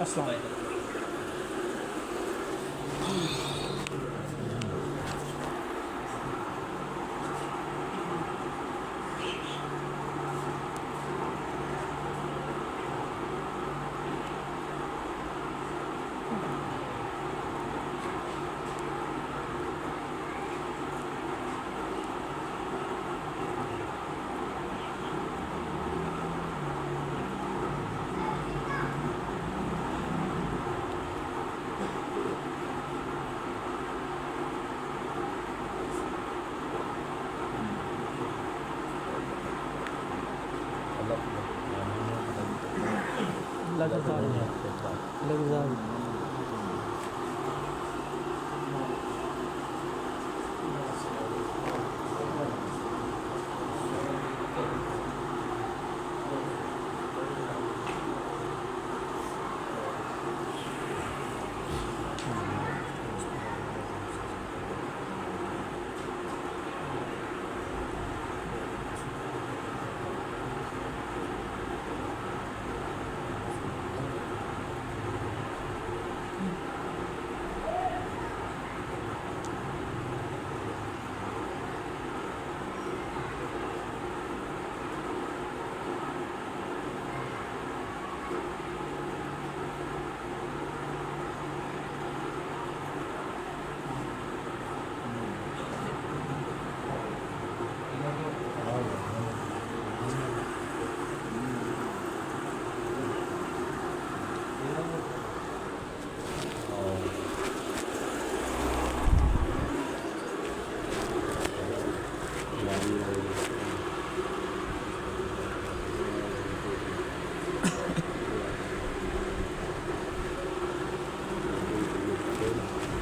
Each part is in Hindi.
अस्सलाम वालेकुम। लग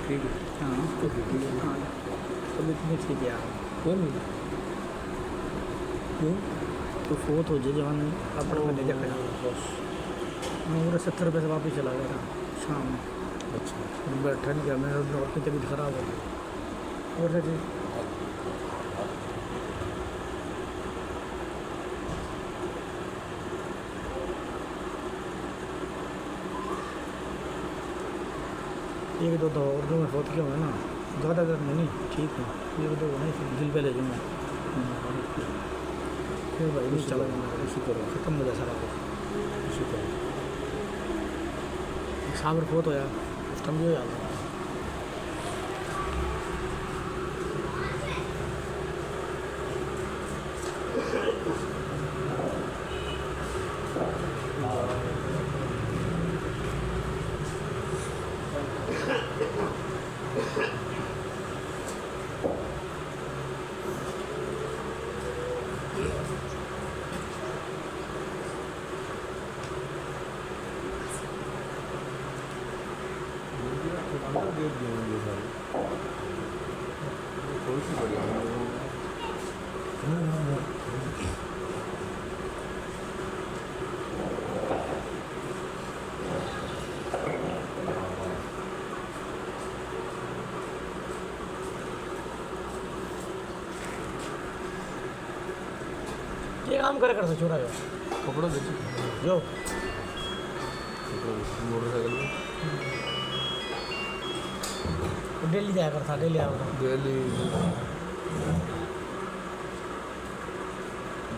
ठीक है। हाँ तो इतनी ठीक है यार। कौन क्यों तो फोत हो जाए जवान अपने में ले जाकर मैं पूरा 70 रुपये से वापस चला गया था शाम में। अच्छा बैठा नहीं गया मेरा और की तबीयत ख़राब हो गई और जी एक दो उर्दू में फोत किया हुआ है ना ज़्यादा अगर नहीं ठीक है एक दो नहीं फिर दिल पे ले जाऊँगा फिर भाई नहीं चला जाऊँगा इसी तरह ख़त्म हो जाए सारा कुछ इसी तरह साबर फोत होया उस टाइम भी हो जाता थोड़ी सी बढ़िया ये काम करे कर छोड़ा जो कपड़ा दे जो मोटरसाइकिल में डेली जाया करता डेली आया करता दिल्ली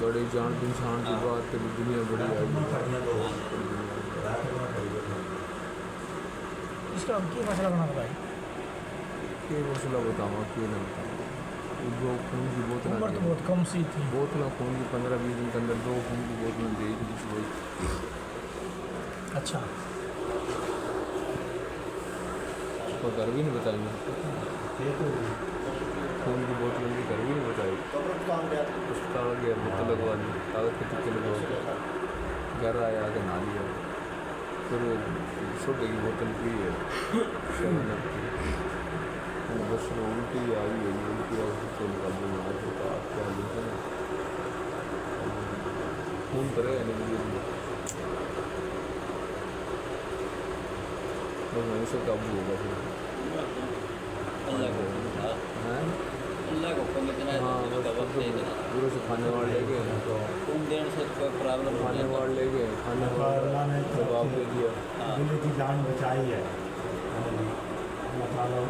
बड़ी जान पहचान की बात तेरी दुनिया बड़ी आएगी। इसका क्या मसला बना भाई ये मसला बताओ क्यों ना बताओ दो खून की बोतल उम्र तो बहुत कम सी थी बोतल खून की 15-20 दिन के अंदर 2 खून की बोतलें दे दी। अच्छा उसको घर भी नहीं बताएंगे खून की बोतल उनकी घर भी नहीं बताई अस्पताल गया बोतल लगवा दी कागज के टिक्के लगवा घर आया आगे नहा लिया फिर वो छोटे की बोतल पी है बस उल्टी आई है उल्टी तो निकाल क्या लिखा ना खून करे बस वहीं से काबू होगा फिर हाँ पूरे से खाने वाले लेके तो देने से कोई प्रॉब्लम नहीं खाने है। वाले ले गए, खाने अल्लाह ने जवाब दे दिया। दिल की जान बचाई है अल्लाह ताला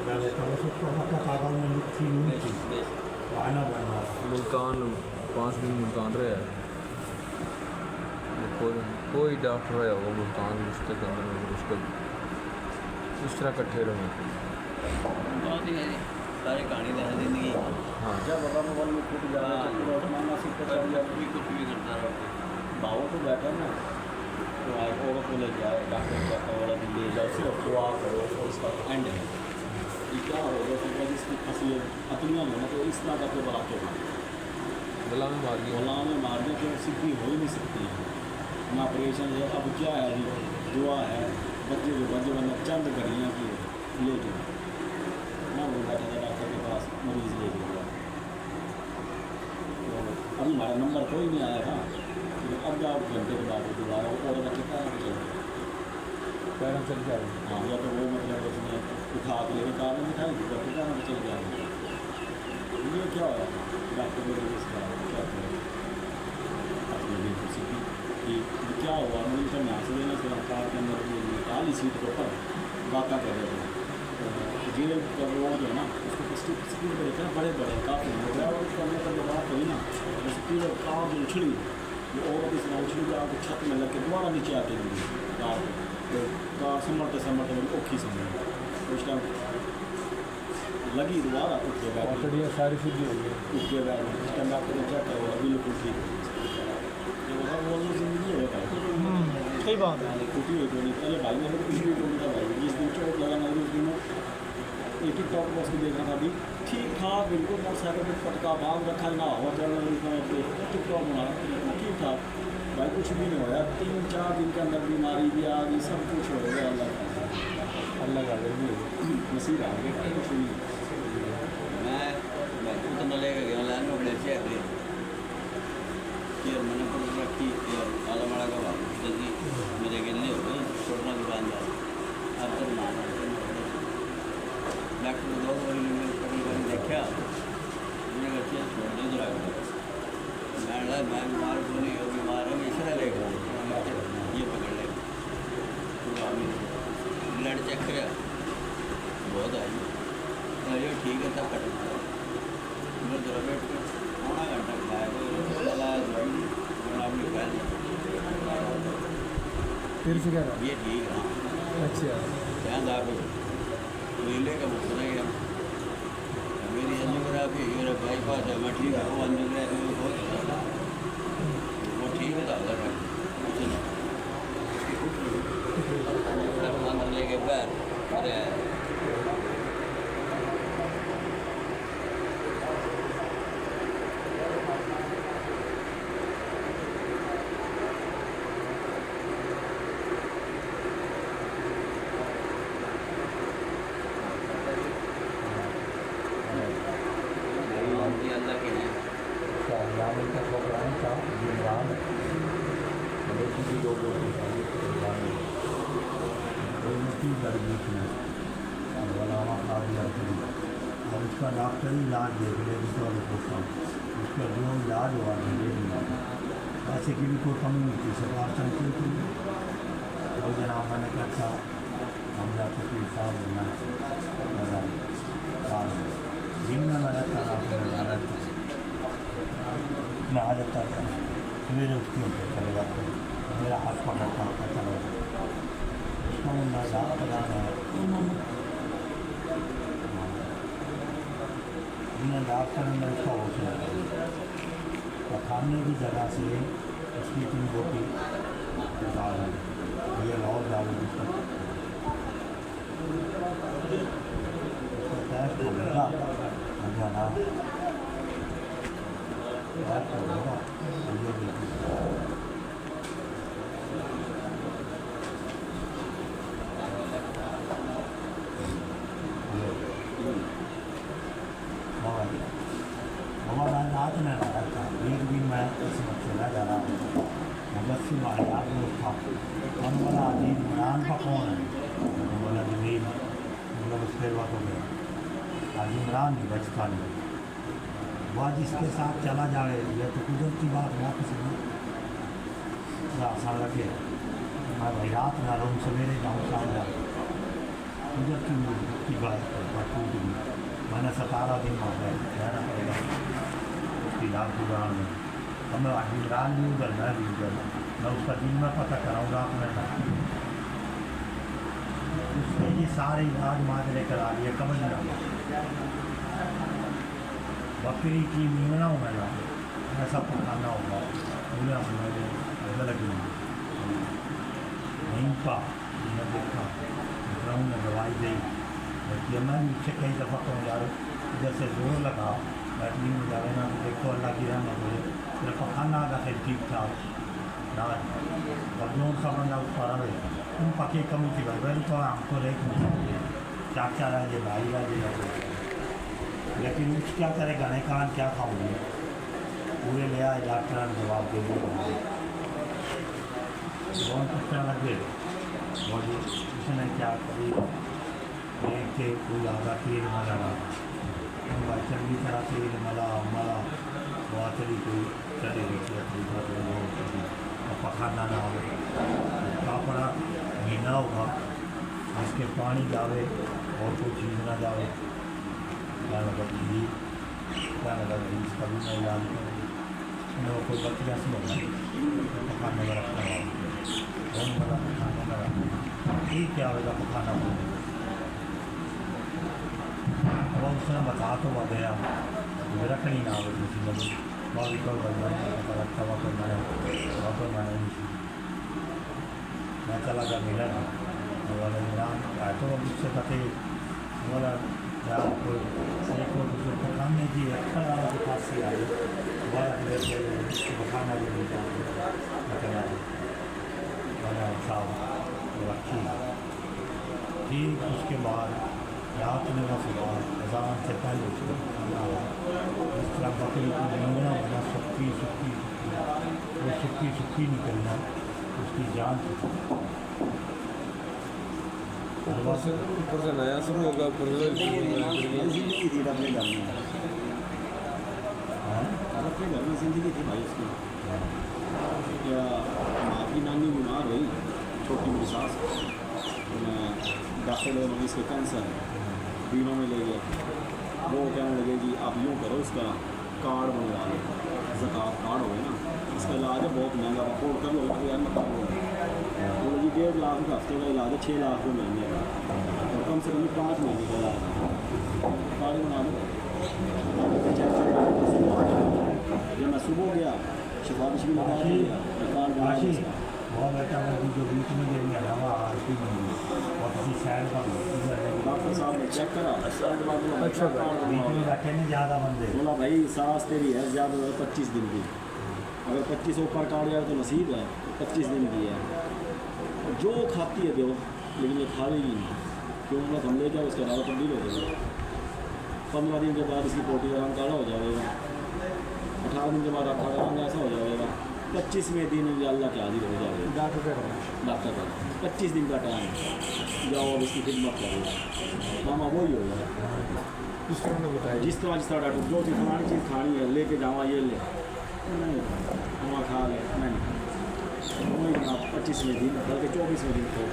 अगर उसको मक्का कागज में लिखी नहीं थी बेश- तो आना बनना मुल्तान 5 दिन मुल्तान रहा है। कोई डॉक्टर रहा होगा मुल्तान रिश्ते के अंदर में उसको इस तरह इकट्ठे रहे। बहुत ही सारी कहानी है जिंदगी। हाँ जब रब वन में फूट जाए तो पूरा जमाना से पता चल कभी कुछ भी करता रहो। बाबू को बैठा ना तो आज औरत को ले जाए डॉक्टर का औरत ले जाओ सिर्फ दुआ करो और उसका एंड है ये क्या होगा कि जिसकी फंसी अतलियाँ होना तो इस तरह करके बढ़ाते हो गला में मार दिया। गला में मारने के सीधी हो ही नहीं सकती है ना ऑपरेशन है। अब क्या है जी दुआ है बच्चे जो बच्चे बंदा चंद घड़ियाँ की ले जाओ ना वो बैठा था डॉक्टर के पास मरीज़ ले गया। तो अभी हमारा नंबर कोई नहीं आया था लेकिन अब आप घंटे के बाद दोबारा और रखे था चल पैरों चल जाए। हाँ या तो वो मतलब उसने उठा के लेके कार में बिठाई थी डॉक्टर का चल गया ये क्या हुआ डॉक्टर को लेके इसका क्या करें अपने लिए खुशी की कि ये क्या हुआ मुझे सब यहाँ से लेने से कार के अंदर निकाली सीट के ऊपर बात कर रहे थे तो ये का वो जो है ना उसको स्पीड पर रहते हैं बड़े बड़े काफ़ी हो गया और उसको अंदर जब बात हुई ना तो स्पीड कार जो उछली वो और इस तरह उछली के आके छत में लग के दोबारा नीचे आके गिरी कार तो कार संभलते औखी समझ उस टाइम लगी दोबारा उठ के बैठ पटड़ियाँ सारी सीधी हो गई। उठ के बैठ उस टाइम आपको तो चेक करो बिल्कुल ठीक है वो जिंदगी है भाई सही बात है। टूटी हुई टोनी अरे भाई मैंने कुछ भी टोनी था भाई जिस दिन चोट लगा ना उस दिन एक ही टॉप बॉक्स को देखा था अभी ठीक ठाक बिल्कुल मोटरसाइकिल पर पटका बांध रखा ना हवा चलना टिक टॉप बना ठीक ठाक भाई कुछ भी नहीं होया 3-4 दिन के अंदर बीमारी भी आ गई सब कुछ हो गया अल्लाह का भी नसीब आ गया कुछ नहीं मैं खुद न लेकर गया लाइन में बड़े से अगले कि मैंने को रखी आला माड़ा का जल्दी मेरे गिरने हो गई छोड़ना दुकानदार अब तक माना डॉक्टर को 2 बार देखा मैंने बच्चे छोड़ दे तो मैं बीमार को नहीं हो बीमार है इस तरह लेगा ये पकड़ ले ब्लड चेक करा बहुत आई ये ठीक है तब कट मैं जरा बैठ कर पौना घंटा खाया अपनी फैल फिर से क्या था? ये ठीक हाँ अच्छा ध्यान आप रीले का मसला है मेरी एंजियोग्राफी मेरा बाईपास है मैं ठीक है वो एंजियोग्राफी में बहुत वो ठीक है दादा अंदर लेके पैर अरे अल्लाह के हैं रावण का प्रोग्राम था इमरान किसी लोगों की लड़की थी वलामा काबिला थी और उसका डॉक्टर ही इलाज देख ले जिस वाले पूछता उसका जो इलाज हुआ नहीं ऐसे की भी कोई कमी नहीं थी सरकार चलती थी वो जनाब मैंने कहा था हम जाते थे साहब होना दिन में मैं रहता था मैं आ जाता था सवेरे उसके ऊपर चले जाते मेरा हाथ पकड़ता होता चला उसका मुन्ना लाभ प्रदान है इन्हें डॉक्टर ने उसका हौसला तो खाने की जगह से उसकी 3 रोटी निकाल ये और डालो उसका टेस्ट होगा मजा ना टेस्ट होगा ये देखिए हमारा आज मैं आया था एक दिन मैं इस चला जा रहा हूँ मुबस्सिम आयात में था हम बोला अजीब इमरान का कौन है बोला जमीन मतलब उस पर वक्त हो गया आज इमरान नहीं बचता नहीं वह जिसके साथ चला जाए यह तो कुदरत की बात ना किसी में आसान लगे। मैं भाई रात ना रहूँ सवेरे जाऊँ शाम जाऊँ, कुदरत की बात टूट गई। मैंने 17 दिन वहाँ पर रहना पड़ेगा उसकी याद गुजारने में। अब मैं रात भी उधर मैं भी उधर, मैं उसका दिन में पता कराऊँ रात में ना। उसने ये सारे इलाज माजरे करा लिए, कमर ना बकरी की मीना हो मैं ना ऐसा पकाना होगा पूरा मैंने गलत नहीं पा मैं देखा ड्राउन में दवाई दी। जब मैं मुझसे कई दफ़ा कहूँ यार जैसे जोर लगा बैटरी में जावे ना तो देखो अल्लाह की रहमत हो जाए मेरा पखाना आगा फिर ठीक ठाक ना और जोर सा बंदा उस पर आवे तुम पके कमी थी भाई तो हमको रेख नहीं चाचा राजे भाई राजे लेकिन उस क्या करेगा नहीं कहा क्या खाऊंगी पूरे ले आए डॉक्टर ने जवाब दे दिया बहुत अच्छा लगे और उसने क्या करी के कोई आगा तेल न लगा भाई चंगी तरह तेल मला मला वो चली कोई चले गई और पखाना ना हो कपड़ा महीना होगा इसके पानी जावे और कोई चीज़ ना जावे क्या लगा घी क्या लगा घी इसका भी मैं इलाज करूँ कोई बच्चियाँ से होगा पखाने में रखना है बहुत बड़ा पखाने में रखना ठीक क्या होगा पखाना अब उसने बता तो वह गया रखनी ना हो किसी ने बाकी को रखा हुआ कोई मैंने मैं चला गया मिला ना वाला इनाम आया तो मुझसे पते वाला यार कोई एक और दूसरे पकाने की अच्छा वाला के पास से आए वाला पकाना भी नहीं चला वाला साहब रखी ठीक उसके बाद रात में वह सुबह अजान से पहले उसको खाना हुआ इस तरह बकरी को नींगना होना सुखी सुखी वो सुखी सुखी निकलना उसकी जान ऊपर से नया शुरू होगा ऊपर से जिंदगी थी अपने घर में अपने घर में जिंदगी थी भाई उसकी क्या माँ की नानी बीमार हुई छोटी मेरी सास मैं डॉक्टर ने इसके कैंसर है दिनों में ले गया वो कहने लगे कि आप यूँ करो इसका कार्ड बनवा लो ज़कात कार्ड हो ना इसका इलाज है बहुत महंगा अफोर्ड कर लो यार मतलब वो जी 1.5 लाख का हफ्ते का इलाज है 6 लाख रुपये महीने का और कम से कम 5 महीने का इलाज है कार्ड बना लो जब मैं सुबह गया सिफारिश भी लगा दिया कार्ड बना बहुत बेटा वो जो बीच में देंगे हवा आरती में और किसी साइड का डॉक्टर साहब ने चेक करा अच्छा बीच में बैठे नहीं ज़्यादा बंदे बोला भाई सांस तेरी है ज़्यादा 25 दिन की अगर 25 ऊपर काट जाए तो नसीब है 25 दिन की है जो खाती है दो लेकिन ये खा लेगी नहीं क्यों मतलब हम ले जाओ उसका राव तब्दील हो जाएगा 15 दिन के बाद इसकी पोटी का रंग काला हो जाएगा 18 दिन के बाद आपका रंग ऐसा हो जाएगा 25वें दिन अल्लाह के हाजिर हो जाएगा डॉक्टर का 25 दिन का टाइम जाओ अब इसकी खिदमत करो मामा वही होगा जिस तरह जिस तरह डॉक्टर जो चीज़ हमारी चीज़ खानी है लेके जावा ये ले नहीं वहाँ खा ले नहीं वही आप 25वें दिन बल्कि 24वें दिन खाओ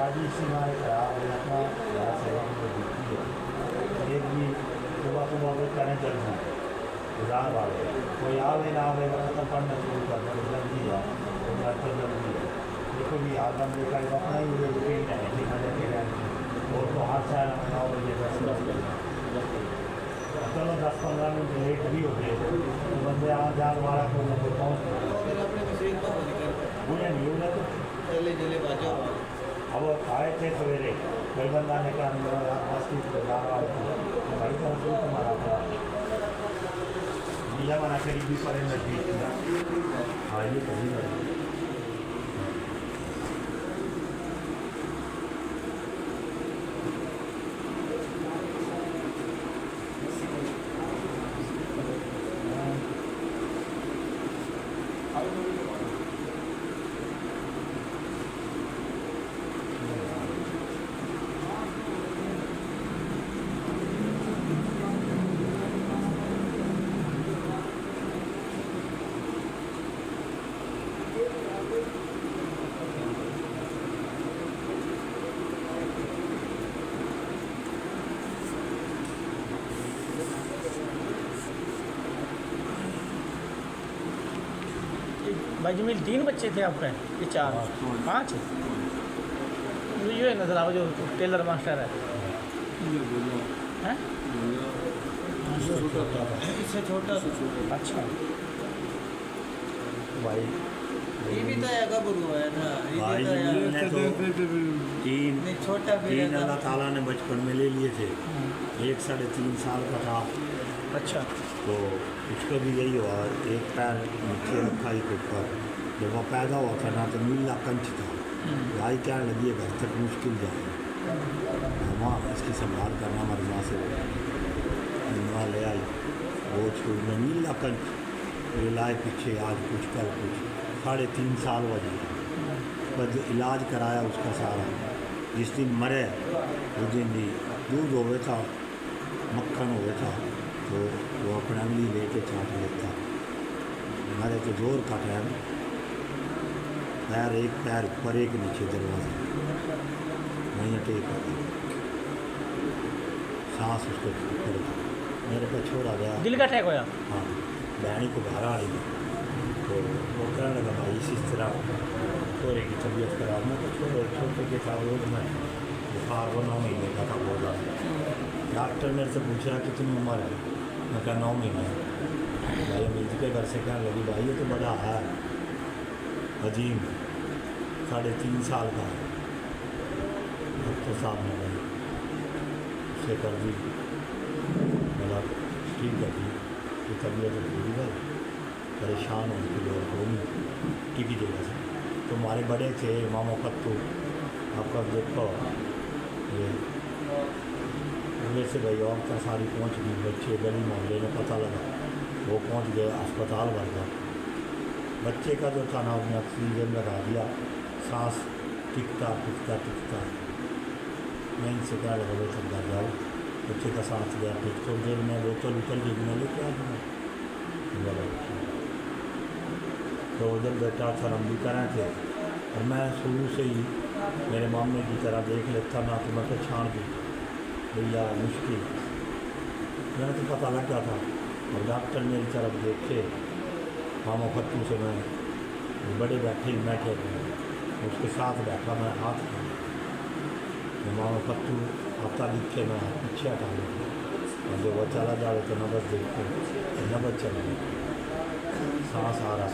शादी सीमाएँ खराब है अपना यहाँ से दिखती है एक भी सुबह सुबह को करें चलना गुजार वाले कोई आवे ना आवे खत्म पढ़ना शुरू कर दो जल्दी है तो जल्दी है देखो भी आदम देखा अपना ही ये रूटीन है लिखा जाके रहने और तो हर साल 9 बजे 10 बजे चलो 10-15 मिनट लेट भी हो गए तो बंदे आ जान वाला को लोग पहुँच फिर अपने मशीन पर हो निकल मुझे नहीं होगा तो चले चले बाजो अब वो आए थे सवेरे कई बंदा ने कहा मेरा मस्ती को जा रहा है तो भाई का रसूल तुम्हारा था नीला मना करीबी पड़े नजदीक हाँ ये कभी नहीं भाई जमील 3 बच्चे थे आपके ये 4 5 मुझे ये नजर आओ जो टेलर मास्टर है हैं इससे छोटा अच्छा भाई ये भी तो कब हुआ था भाई ने तो तीन नहीं छोटा भी तीन था अल्लाह ताला ने बचपन में ले लिए थे एक 3.5 साल का था अच्छा तो उसका भी यही हुआ एक पैर नीचे रखा ही ऊपर जब वो पैदा हुआ था ना तो नीला कंच था भाई क्या लगी घर तक मुश्किल जाए माँ इसकी संभाल करना हमारे माँ से माँ ले आई वो छोड़ में नीला कंच ये लाए पीछे आज कुछ कल कुछ 3.5 साल वजह बस इलाज कराया उसका सारा जिस दिन मरे उस दिन भी दूध हो गया था मक्खन हो गया था तो वो अपना अंगली लेके चाट लेता मरे तो जोर का टाइम पैर ऊपर एक नीचे दरवाजा वहीं टेक आता सांस उसको ऊपर मेरे पे छोड़ा गया दिल का अटैक होया हाँ बहनी को घर आई तो वो कहने लगा भाई इस तरह छोरे की तबीयत खराब मैं तो छोटे के साथ रोज मैं बुखार वो 9 महीने का था बहुत ज़्यादा डॉक्टर मेरे से पूछ रहा कितनी उम्र है मैं कहा 9 महीने भाई अमीर के घर से कहने लगी भाई ये तो बड़ा है अजीम 3.5 साल का है डॉक्टर साहब ने भाई उससे कर दी बोला ठीक है जी ये तबीयत पूरी है परेशान होने की लोग होगी टिकी जगह से तो हमारे बड़े थे मामो कत्तू आपका देखो ये से भाई और का सारी पहुँच गई बच्चे गली मोहल्ले में पता लगा वो पहुँच गए अस्पताल भर गया बच्चे का जो था ना उसने ऑक्सीजन लगा दिया सांस टिकता मैं इनसे क्या लगा वो सब घर जाओ बच्चे का सांस गया फिर थोड़ी देर में बोतल उतल के मैं लेके आ दूँगा तो उधर बेटा सर हम भी करें थे और मैं शुरू से ही मेरे मामले की तरह देख लेता ना तो मैं तो छाड़ दी भैया मुश्किल मैंने तो पता लग गया था और डॉक्टर मेरी तरफ देखे मामा फत्तू से मैं बड़े बैठे बैठे उसके साथ बैठा मैं हाथ मामा फत्तू आता दिखे मैं पीछे हटा लेता और जब वो चला जाए तो नबज देखते नबज चला गया सांस आ रहा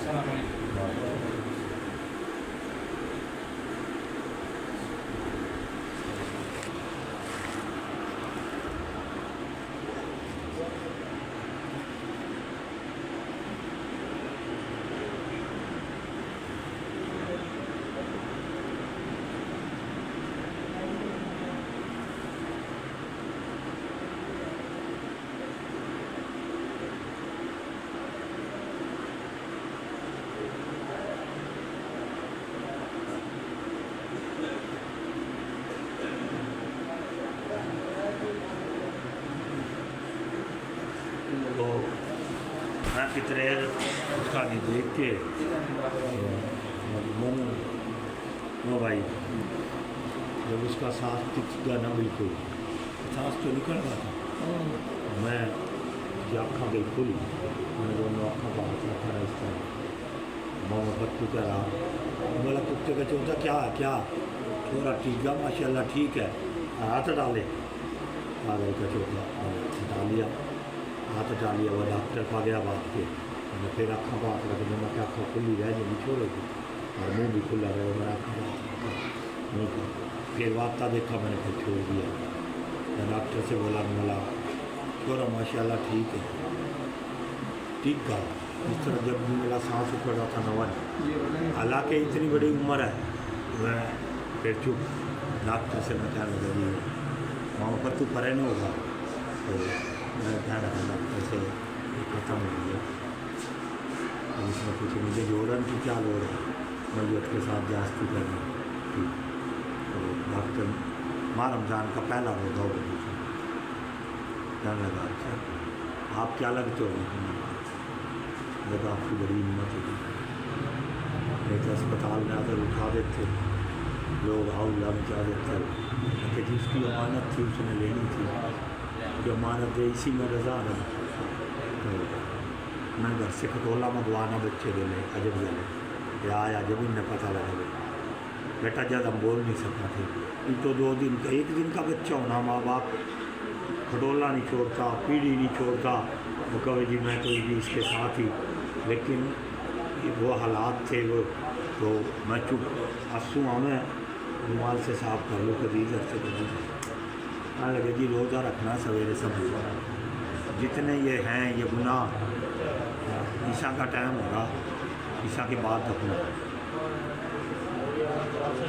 तो मैं कितने उसका नहीं देख के वो भाई जब उसका सांस टिका ना बिल्कुल, सांस तो निकल रहा था, मैं जो आँखा गई खुली, मैंने दोनों आँखों का हाथ रखा रहा इस तरह, मोहब्बत टूटा रहा। बोला कुत्ते का चौथा क्या थोड़ा टीका माशाल्लाह ठीक है, हाथ डाले, पागल का चौथा हटा लिया, हाथ हटा लिया। वो डॉक्टर पा गया बात के, मैंने फिर आँखों का हाथ रखा, मैंने आँखों खुली रह नहीं छोड़ेगी और मुँह भी खुला रहे, मैंने आँखों का हाथ रखा नहीं था। फिर वार्ता देखा, मैंने फिर छोड़ दिया। मैं डॉक्टर से बोला थोड़ा माशाल्लाह ठीक है, ठीक था। इस तरह जब भी मेरा सांस उखड़ रहा था नवन, हालांकि इतनी बड़ी उम्र है, मैं फिर चुप। डॉक्टर से मैं कहने लगा जी मोहब्बत तो परे नहीं होगा, तो मैं कहने लगा डॉक्टर से ख़त्म हो गया, इसमें कुछ मुझे जोड़न की क्या लोड़ है, मैयत के साथ जास्ती करनी थी। तो डॉक्टर माँ रमज़ान का पहला रोज़ा हो गया, कहने लगा अच्छा आप क्या लगते हो, लगा आपकी बड़ी हिम्मत होगी। नहीं तो अस्पताल में आकर उठा देते लोग, हाउला मचा देते, कि जिसकी अमानत थी उसने लेनी थी, जो अमानत दे इसी में रजा है। तो मैं घर से खटोला मंगवाना बच्चे के लिए अजब गले आया, जब इन्हें पता लगा बेटा जब हम बोल नहीं सकता थे, तो 2 दिन का 1 दिन का बच्चा होना, माँ बाप खटोला नहीं छोड़ता, पीढ़ी नहीं छोड़ता, वो कहे जी मैं तो भी इसके साथ ही, लेकिन वो हालात थे वो, तो मैं चुप, आंसू हमें रुमाल से साफ कर लो, कभी इधर से कभी हाँ लगे जी रोज़ा रखना सवेरे समय, जितने ये हैं ये गुनाह ईशा का टाइम होगा, ईशा के बाद रखना,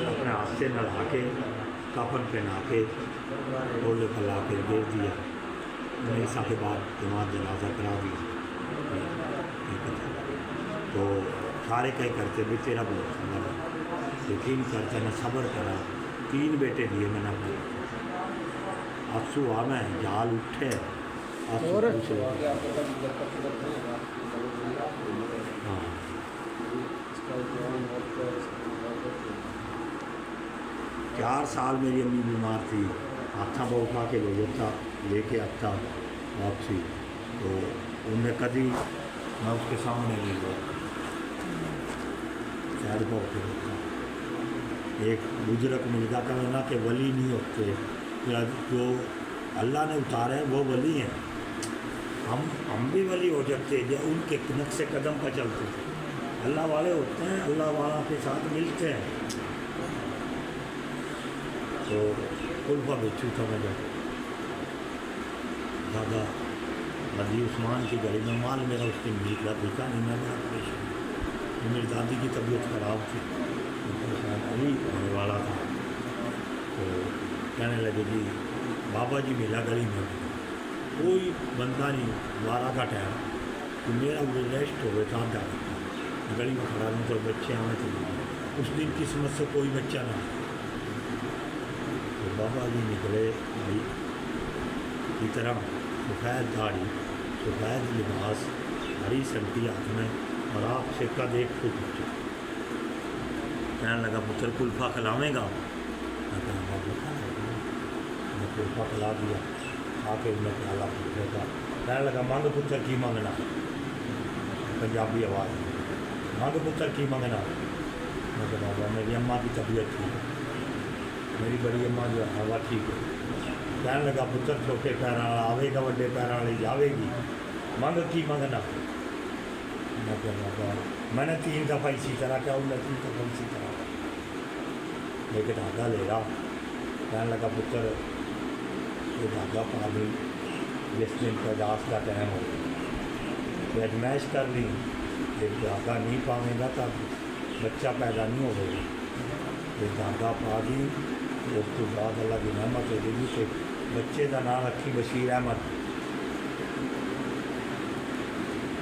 अपने हाथ से नहा के कफन पहना के टोले पर ला के दे दिया, ईशा के बाद जमात जनाजा करा दिया। तो सारे कहीं करते भी तेरा बहुत सबर है, यकीन करते न सब्र करा, 3 बेटे दिए मैंने अपने, आंसू आना है, जाल उठे आंसू पूछे। हाँ 4 साल मेरी अम्मी बीमार थी, हाथा पर उठा के ले जाता, लेके आता वापसी, तो उनने कभी मैं उसके सामने नहीं गया, शायद बहुत होता। एक बुजुर्ग मिल जाता है ना कि वली नहीं होते, जो अल्लाह ने उतारे हैं वो वली हैं, हम भी वली हो जाते हैं, जो उनके नक्शे कदम पर चलते थे, अल्लाह वाले होते हैं, अल्लाह वाला के साथ मिलते हैं। तो उल्फा बेचू था मैं जब दादा दादी उस्मान की गली में, माल मेरा उस दिन निकला दिखा नहीं, मैं बड़ा परेशान, मेरी दादी की तबीयत ख़राब थी, अभी होने वाला था। तो कहने लगे जी बाबा जी मिला गली में, कोई बंदा नहीं, 12 का टाइम, तो मेरा वो रेस्ट हो गया था, गली में खड़ा नहीं, तो बच्चे आए थे, उस दिन किस्मत से कोई बच्चा ना, तो बाबा जी निकले भाई की तरह, सफ़ेद दाढ़ी, सफ़ेद लिबास, हरी संटी हाथ में, और आप से का देख के पूछे, कहने लगा पुत्र कुल्फा खिलावेगा, मैं कहा बाबा खाएगा, मैं कुल्फा खिला दिया, आके उन्हें प्याला पूछेगा, कहने लगा मांग पुत्र की मांगना, पंजाबी आवाज़, मांग पुत्र की मांगना, मैं कहा बाबा मेरी अम्मा की तबीयत ठीक है, मेरी बड़ी अम्मा जो है हवा ठीक है, कहने लगा पुत्र छोटे पैर वाला आवेगा, बड़े पैर वाली जावेगी, मांग की मांगना, मैं कहूँगा मैंने 3 दफ़ा इसी तरह क्या, उन्हें 3 दफ़ा इसी तरह, लेकिन धागा ले रहा, कहने लगा पुत्र ये धागा पा दी, जिस दिन पैदाश का टाइम हो, तो अजमाइश कर ली, ये धागा नहीं पावेगा तब बच्चा पैदा नहीं होगा, ये धागा पा दी, उस तो बाद अल्लाह की रहमत हो गई, तो बच्चे का नाम रखी बशीर अहमद।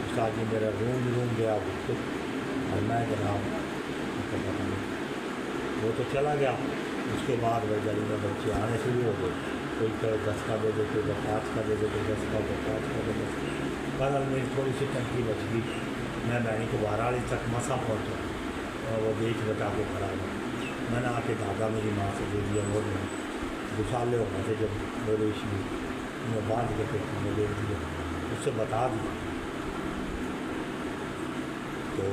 उस्ताद जी मेरा रूम गया और मैं जनाब वो तो चला गया, उसके बाद वह गली में बच्चे आने शुरू हो गए, कोई कहे 10 का दे दे, कोई 5 का दे दे, कोई 10 का, कोई 5 का दे दे, कल मेरी थोड़ी सी टंकी बच गई, मैं बहनी को 12 तक मसा पहुँचा, और वो बेच बचा के खड़ा हुआ, मैंने आके धागा मेरी माँ से दे दिया और मैं 2 साल हो गए थे जब मेरे इश्यू में बांध के पेट में दे दिया, उससे बता दिया। तो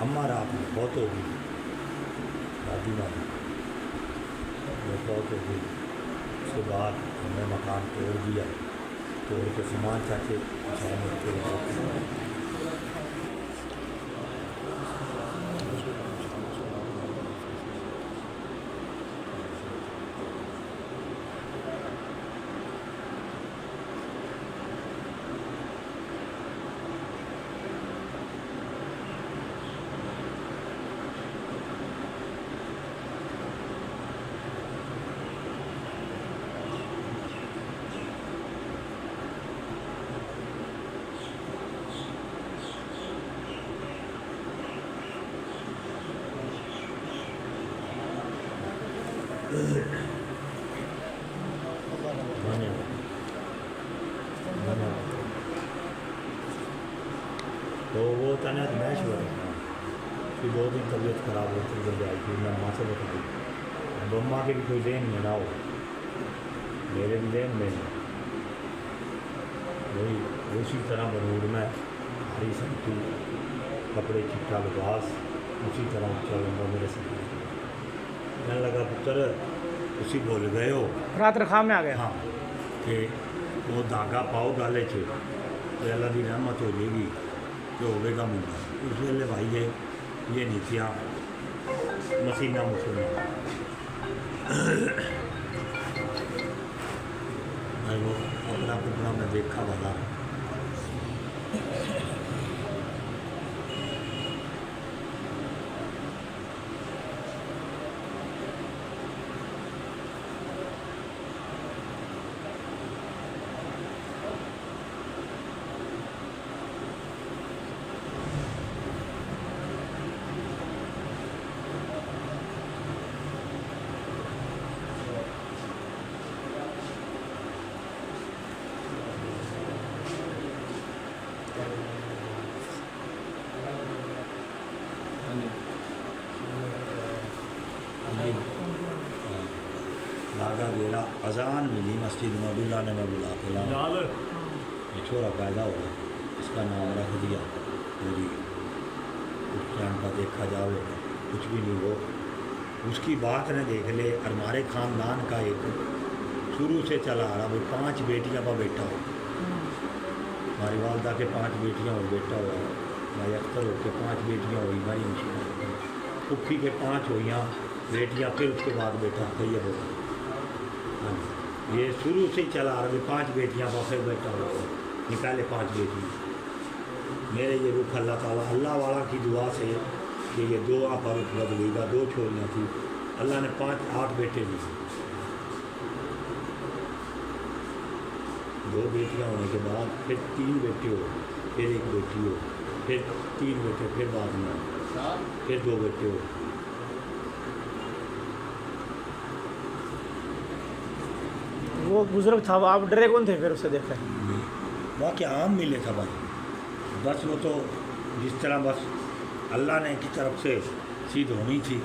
अम्मा रात में बहुत हो गई, दादी माँ में बहुत हो गई। उसके बाद हमने मकान तोड़ दिया, तोड़ के सामान चाचे तो वो तने मैच हो रहा था। फिर 2 दिन तबीयत ख़राब होती जब आई थी, मैं माँ से बताई। अब अम्मा के भी कोई देन में ना हो, मेरे भी देन में नहीं। वही उसी तरह बरूद में हरी सब्जी, कपड़े चिट्टा लिबास उसी तरह चलूँगा मेरे साथ। कहने लगा पुत्र उसी भूल गए हो रात रखा में आ गया। हाँ कि वो धागा पाओ गाले च तो अल्लाह की रहमत हो जाएगी तो होगा मुंडा। उस वेले भाई ये नीतियाँ मसीना मुसलमान भाई वो अपना पुपना में देखा वाला लागा गेला अजान मिली मस्जिद में, अब्दुल्ला ने मैं बुला के ला ये छोरा पैदा हो, इसका नाम रख दिया पूरी। उस टाइम का देखा जाओ कुछ भी नहीं हो, उसकी बात ने देख ले। और हमारे ख़ानदान का एक शुरू से चला आ रहा भाई 5 बेटियां पर बेटा हो। हमारी वालदा के 5 बेटियां और बेटा हुआ, भाई अख्तर हो के 5 बेटियां हुई, भाई मुश्किल पुखी के 5 हुई बेटियां, फिर उसके बाद बेटा तैयब हो। हाँ ये शुरू से ही चला आ रहा 5 बेटियां पर फिर बेटा हुआ, निकाले 5 बेटियां। मेरे ये रुख अल्लाह ताला अल्लाह वाला की दुआ से कि ये 2 आप बदलेगा। 2 छोरियाँ थी, अल्लाह ने 8 बेटे दिए। 2 बेटियाँ होने के बाद फिर 3 बेटे हो, फिर 1 बेटी हो, फिर 3 बेटे, फिर बाद में फिर 2 बेटे हो। वो बुजुर्ग था, आप डरे कौन थे फिर उसे देखकर? वाक़ आम मिले था भाई, बस वो तो जिस तरह बस अल्लाह ने की तरफ से सीध होनी थी।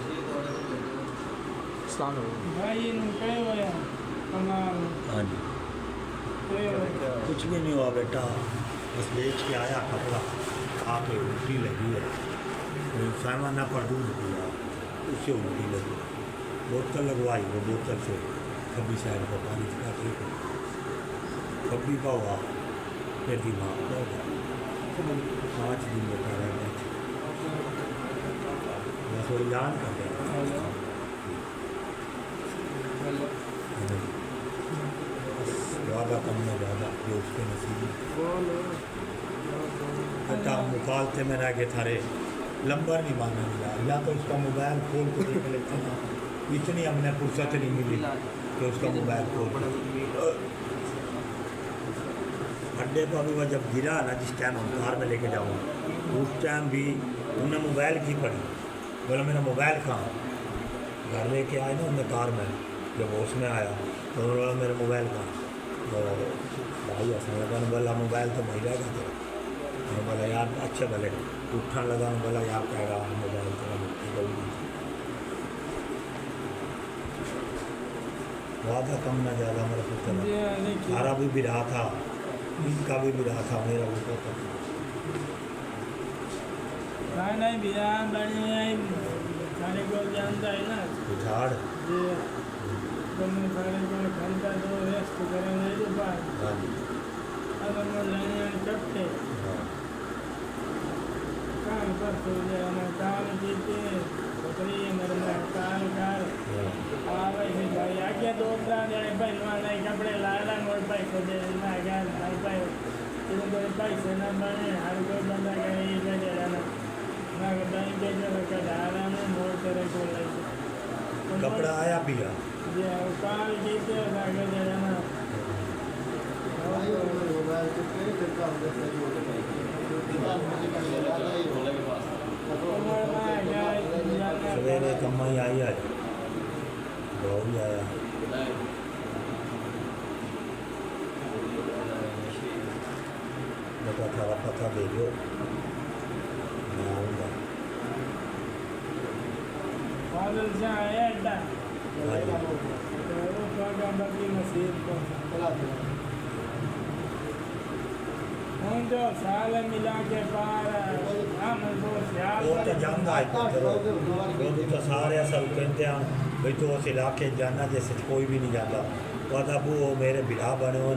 हाँ जी कुछ भी नहीं हुआ बेटा, बस बेच के आया कपड़ा, आके उल्टी लगी है, सामान पर दूध पिया, उससे उल्टी लगी। बोतल लगवाई, वो बोतल से कभी साइड पर पानी का ठीक हो, कभी का हुआ, फिर दिमाग का हुआ। 5 दिन बेटा रह गया, बस वो जान कर गया। ज़्यादा कम में ज़्यादा जो उसके नसीब बेटा मुकालते में रह गए थारे, लंबर नहीं मांगने मिला, या तो उसका मोबाइल खोल के देख लेते ना, इतनी हमने फुर्सत नहीं मिली कि उसका मोबाइल खोल के। अड्डे पर भी वह जब गिरा ना, जिस टाइम हम कार में लेके जाऊँ, उस टाइम भी उन्हें मोबाइल की पड़ी, बोला मेरा मोबाइल कहाँ। घर लेके आए ना उन्हें कार में, जब वो उसमें आया तो उन्होंने बोला मेरा मोबाइल कहाँ। तो भाई ऐसा लगा, बोला मोबाइल तो भाई रहेगा तेरा। मैं बोला यार अच्छा भले उठने लगा, बोला यार कहेगा मोबाइल तेरा वादा कम ना ज़्यादा मेरा पुत्र सारा भी बिरा था, इनका भी बिरा था, मेरा भी पोता था। नहीं बिहार बढ़िया खाने को जानता है ना झाड़ ये तुम खाने को घंटा दो रेस्ट करेंगे जो बात हाँ जी अब हम लेने चपटे हाँ काल पर सो जाना काल जीते बकरी मरना काल काल आवे से भाई आगे दो जाने भाई नहीं कपड़े लाना मोड़ भाई को दे ना गया भाई इधर कोई पैसे ना बने हर कोई बंदा कहे ये दे देना ना बैंक के जो का डाला में मोड़ करे को लगे कपड़ा आया भी है ये काल जीते ना के दे देना सवेरे कम्मा ही आई है बहुत ही आया बेटा थारा पता दे दो मैं आऊँगा बादल से आया अड्डा हाँ जी वो का की मसीह को हम जो साल मिला के पार हम वो वो तो जानता है पुत्र वो तो सारे असल कहते हैं भाई तो उस इलाके जाना जैसे कोई भी नहीं जाता वो तो वो मेरे बिरा बने हो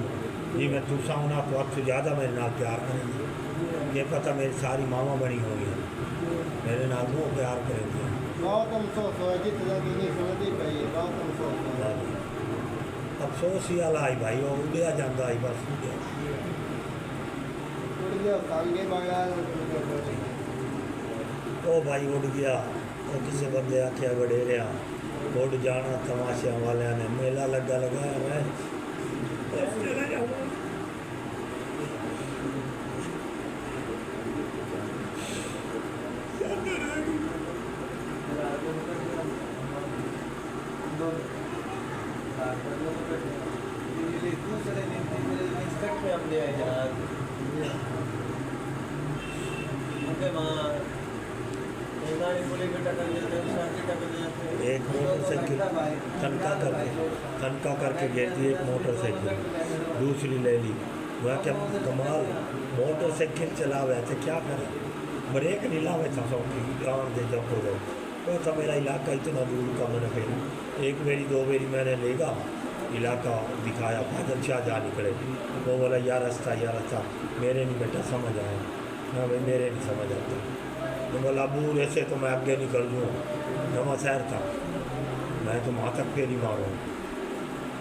जी मैं तुसा होना तो अब से ज़्यादा मेरे नाल प्यार करेंगे ये पता मेरी सारी मामा बनी हुई है मेरे नाल वो प्यार करेंगे अफसोस ही आला आई भाई वो उड़िया जाता आई बस ओ भाई उड़ गया वो किसी बंदे आख्या वडेरे उड़ जाना तमाशा वाले ने मेला लगा लगाया मैं एक मोटरसाइकिल तनका करके गई थी एक मोटरसाइकिल दूसरी ले ली वह क्या कमाल मोटरसाइकिल चलावे थे क्या करे ब्रेक नहीं लावे था सौखी गाँव दे जब वो था मेरा इलाका इतना दूर का मैंने फिर एक मेरी दो मेरी मैंने लेगा इलाका दिखाया बादल शाह जा निकले वो बोला यार रास्ता मेरे नहीं बेटा समझ आया ना भाई मेरे नहीं समझ आता तो बोला अबू ऐसे तो मैं आगे निकल लूँ नवा शहर था मैं तो वहाँ तक फेरी मारूँ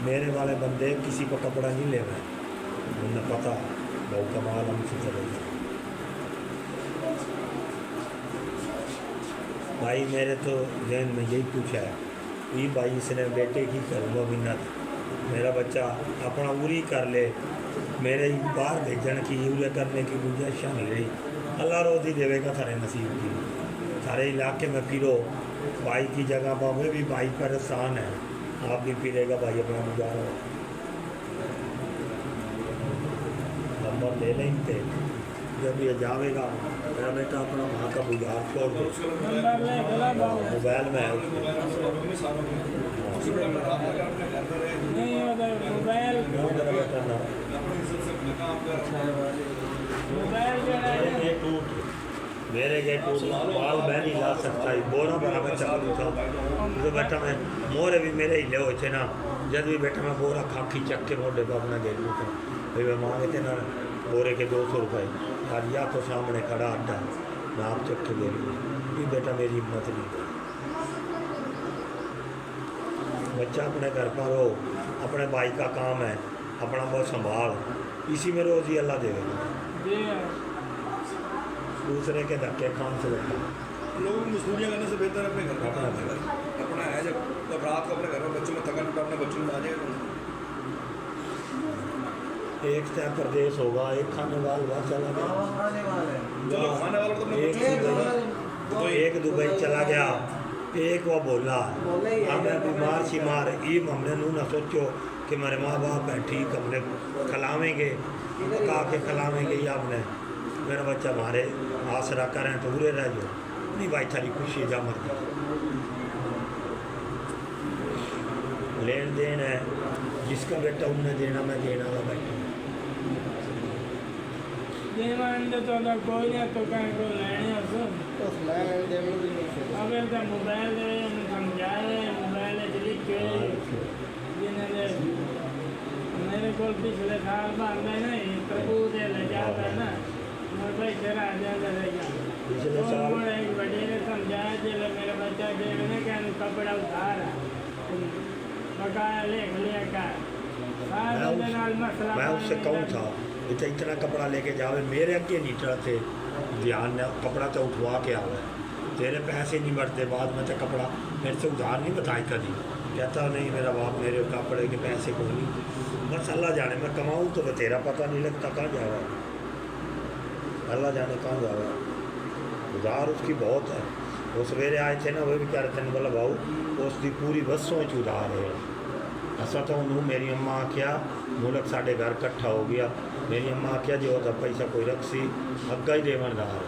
मेरे वाले बंदे किसी को कपड़ा नहीं ले रहे उन्हें पता बहुत कमाल हमसे चले गए भाई मेरे तो जहन में यही पूछा है ये भाई इसने बेटे की करूँगा मिन्नत मेरा बच्चा अपना उरी कर ले मेरे बाहर भेजने की उरे करने की गुंजाइश नहीं रही अल्लाह रोज़ ही देवेगा सारे नसीब की सारे इलाके में फिरो भाई की जगह पर वे भी भाई परेशान है आप भी फिरेगा भाई अपना गुजारा नंबर ले लेंगे जब ये जाएगा मेरा बेटा अपना वहाँ का बुझार छोड़ दो मोबाइल में है मोबाइल बेटा ना मेरे गेट बाल मैं नहीं ला सकता बोरा बड़ा बच्चा था तो बेटा मैं मोरे भी मेरे ही ले हुए थे ना जब भी बेटा मैं बोरा खाकी चक के मोटे पर अपना गेट लूटा भाई मैं मांगे थे ना बोरे के 200 रुपये यार या तो सामने खड़ा अड्डा मैं आप चक के दे लूँ बेटा मेरी हिम्मत नहीं बच्चा अपने घर पर हो अपने भाई का काम है अपना बहुत संभाल इसी में रोज़ ही अल्लाह देगा दूसरे के धक्के खान से लगता लोगों को मजदूरियाँ करने से बेहतर अपने घर का काम है अपना है जब रात को अपने घर में बच्चों में थका टूटा अपने बच्चों में आ जाएगा एक टाइम प्रदेश होगा एक खाने वाला चला चलो खाने वाला तो गया एक दुबई चला गया एक वो बोला हमें बीमार शिमार ईम हमने नू ना सोचो कि मेरे माँ बाप है ठीक हमने खिलावेंगे पका के खिलावेंगे या हमने मेरा बच्चा हमारे आसरा करें तो बुरे रह जाओ नहीं भाई थारी खुशी जा मत लेन देन है, जिसका बेटा उन्हें देना मैं देना वाला बैठा। तो कोई नहीं तो कहीं को लेने अगर तो मोबाइल समझाए मोबाइल लिख के मेरे को पिछले साल बाद में नहीं प्रभु दे ले जाता है ना मैं भाई तेरा आ जाता रहेगा। पिछले साल एक बड़े ने समझाया चलो मेरा बच्चा देखने का कपड़ा उतार बकाया ले का मैं उससे कहूँ था इतना कपड़ा लेके जावे, मेरे अगे नहीं थे ध्यान कपड़ा तो उठवा के आवे, तेरे पैसे नहीं बढ़ते बाद में तो कपड़ा मेरे से उधार नहीं बताई कभी। कहता नहीं मेरा बाप मेरे कपड़े के पैसे को नहीं, बस अल्लाह जाने मैं कमाऊँ तो तेरा पता नहीं लगता कहाँ जावा, अल्लाह जाने कहाँ जावा। उधार उसकी बहुत है। वो सवेरे आए थे ना, वो भी कह रहे थे बोला भाऊ उसकी पूरी बसों उधार है। असा तो उन्होंने मेरी अम्मा आख्या मुल्क साढ़े घर इकट्ठा हो गया, मेरी अम्मा आख्या जो वह पैसा कोई रखसी अग्गा ही देवनदार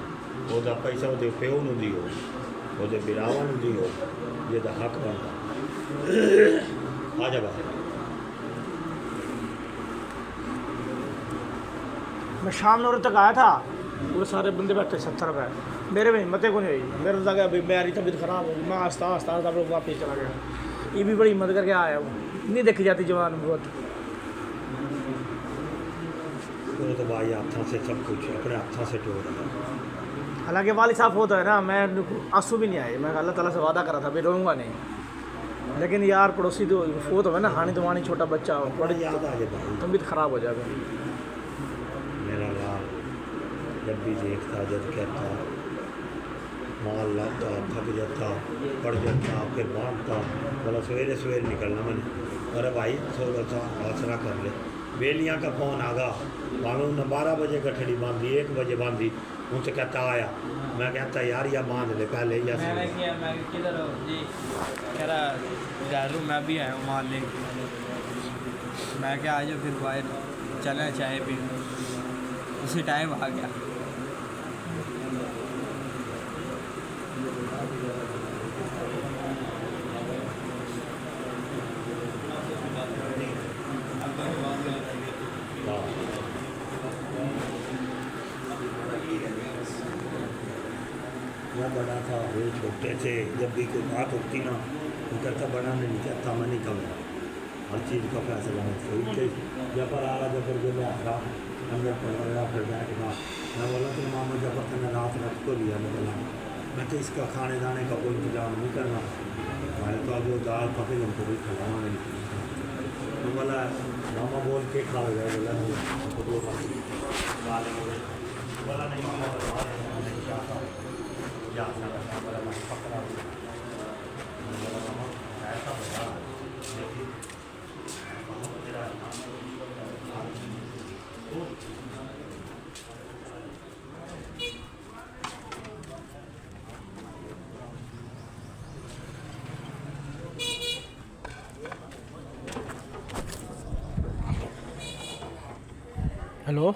वह पैसा वो प्यो न दियो वो बिरावान दियो, ये हक बनता। आ जा बाहर। मैं शाम 9 तक आया था, वो सारे बंदे बैठे 70 रुपये, मेरे में हिम्मत को नहीं हुई, मेरे तो लगा भाई मेरी तबीयत ख़राब होगी, मैं आस्ता आस्ता आस्ता लोग वापस चला गया। ये भी बड़ी हिम्मत करके आया वो, नहीं देखी जाती जवान बहुत। तो भाई हाथों से सब कुछ अपने हाथों से टोर रहा। हालांकि वाली साफ होता है ना, मैं आंसू भी नहीं आए, मैं अल्लाह ताला से वादा करा था भाई रोऊंगा नहीं, लेकिन यार पड़ोसी तो फोत हो ना हानि तो वानी छोटा बच्चा हो बड़ी याद आ जाए भाई, तबीयत ख़राब हो जाएगा। मेरा लाल जब भी देखता जब कहता माल लाता थक जाता पड़ जाता फिर भागता, बोला सवेरे सवेरे निकलना मैंने। अरे भाई थोड़ा सा आसरा कर ले, बेलियाँ का फ़ोन आ गया, भावे उन्हें 12 बजे गठड़ी बांधी 1 बजे बांधी, उनसे कहता आया, मैं कहता यार या बांध ले पहले या मैंने किया, मैं किधर हो जी, कह रहा घर मैं भी आया हूँ माल ले, मैं क्या आ जाओ फिर बाहर चले चाय पी, उसी टाइम आ गया। मैं बड़ा था वो छोटे थे, जब भी कोई बात होती ना वो कहता बड़ा नहीं कहता मैं नहीं कहूँगा, हर चीज़ का फैसला है उठते जबर आ रहा जबर जो मैं आ अंदर पड़ा फिर बैठ गया। मैं बोला तो मामा जबर तो मैं रात रख को लिया, मैं बोला मैं तो इसका खाने दाने का कोई इंतजाम नहीं करना, हमारे तो जो दाल पके हमको कोई खिलाना नहीं। तो बोला मामा बोल के खा गया, बोला नहीं बोला नहीं मामा नहीं चाहता या बोला मैं पकड़ा बोला मामा ऐसा बता लेकिन हेलो।